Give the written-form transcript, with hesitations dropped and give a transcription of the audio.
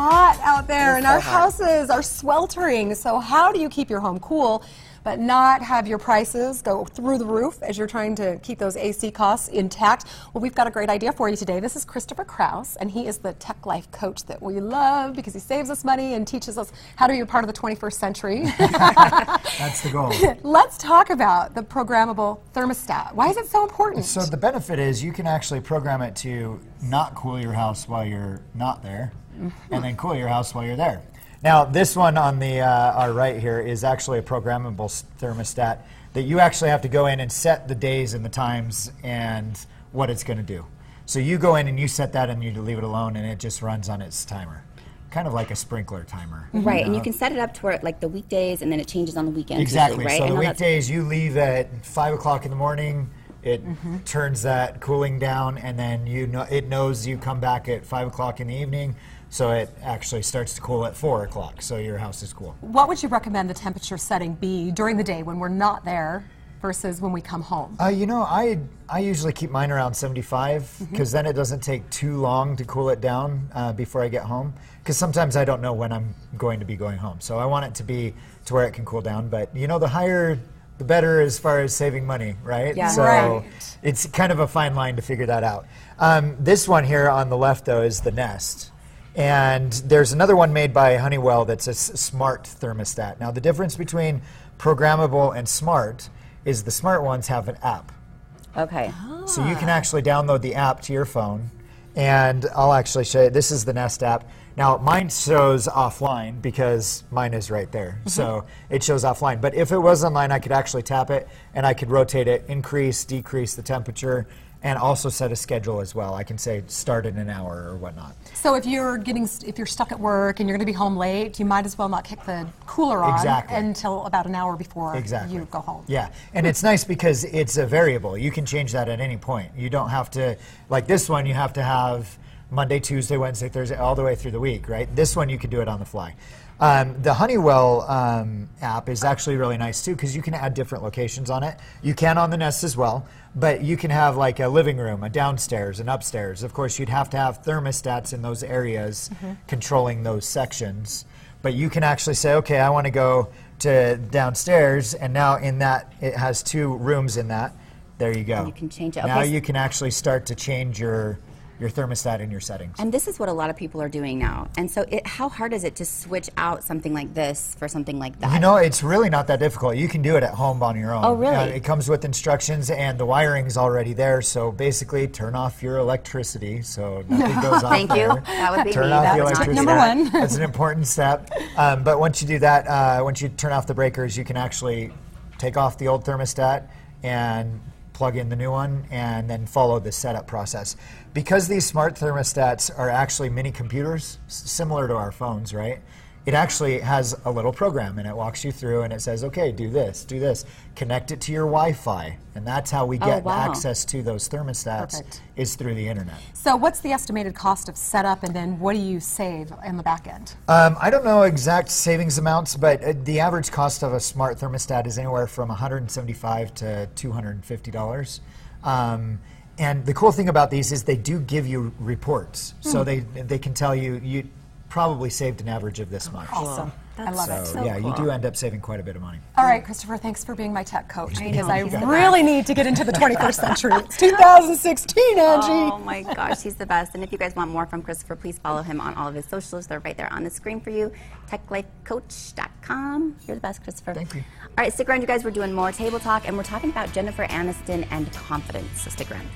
hot out there, and so our hot. houses are sweltering. So how do you keep your home cool but not have your prices go through the roof as you're trying to keep those AC costs intact? Well, we've got a great idea for you today. This is Christopher Krause, and he is the Techlife coach that we love because he saves us money and teaches us how to be a part of the 21st century. That's the goal. Let's talk about the programmable thermostat. Why is it so important? So the benefit is you can actually program it to not cool your house while you're not there, and then cool your house while you're there. Now, this one on the our right here is actually a programmable thermostat that you actually have to go in and set the days and the times and what it's going to do. So you go in and you set that and you leave it alone, and it just runs on its timer. Kind of like a sprinkler timer. Right, and you can set it up to where like the weekdays, and then it changes on the weekends. Exactly. Usually, right? So the weekdays you leave at 5 o'clock in the morning. It turns that cooling down, and then it knows you come back at 5 o'clock in the evening, so it actually starts to cool at 4 o'clock, so your house is cool. What would you recommend the temperature setting be during the day when we're not there versus when we come home? You know, I usually keep mine around 75 because then it doesn't take too long to cool it down before I get home, because sometimes I don't know when I'm going to be going home. So I want it to be to where it can cool down, but you know, the higher the better as far as saving money, right? Yeah. So right. It's kind of a fine line to figure that out. This one here on the left, though, is the Nest. And there's another one made by Honeywell that's a smart thermostat. Now, the difference between programmable and smart is the smart ones have an app. Okay. So you can actually download the app to your phone, and I'll actually show you. This is the Nest app. Now, mine shows offline because mine is right there. So it shows offline. But if it was online, I could actually tap it, and I could rotate it, increase, decrease the temperature, and also set a schedule as well. I can say start in an hour or whatnot. So if you're stuck at work and you're going to be home late, you might as well not kick the cooler on until about an hour before you go home. Yeah, and it's nice because it's a variable. You can change that at any point. You don't have to, like this one, you have to have Monday, Tuesday, Wednesday, Thursday, all the way through the week, right? This one you can do it on the fly. The Honeywell app is actually really nice too because you can add different locations on it. You can on the Nest as well, but you can have like a living room, a downstairs, and upstairs. Of course, you'd have to have thermostats in those areas controlling those sections. But you can actually say, okay, I want to go to downstairs, and now in that, it has 2 rooms in that. There you go. And you can change it. Now you can actually start to change your thermostat in your settings. And this is what a lot of people are doing now. And so how hard is it to switch out something like this for something like that? You know, it's really not that difficult. You can do it at home on your own. Oh, really? It comes with instructions, and the wiring's already there. So basically, turn off your electricity so nothing goes off Thank there. you. That would be Turn me. off That the was not electricity. Number one. That's an important step. But once you do that, once you turn off the breakers, you can actually take off the old thermostat and plug in the new one, and then follow the setup process. Because these smart thermostats are actually mini computers, similar to our phones, right? It actually has a little program, and it walks you through, and it says, okay, do this, connect it to your Wi-Fi, and that's how we get access to those thermostats is through the internet. So what's the estimated cost of setup, and then what do you save in the back end? I don't know exact savings amounts, but the average cost of a smart thermostat is anywhere from $175 to $250. And the cool thing about these is they do give you reports, so they can tell you probably saved an average of this much. Awesome. I love it. So yeah, cool. you do end up saving quite a bit of money. All right, Christopher, thanks for being my tech coach because I he's the really need to get into the 21st century. It's 2016, Angie. Oh my gosh, he's the best. And if you guys want more from Christopher, please follow him on all of his socials. They're right there on the screen for you. Techlifecoach.com. You're the best, Christopher. Thank you. All right, stick around, you guys. We're doing more table talk, and we're talking about Jennifer Aniston and confidence. So stick around.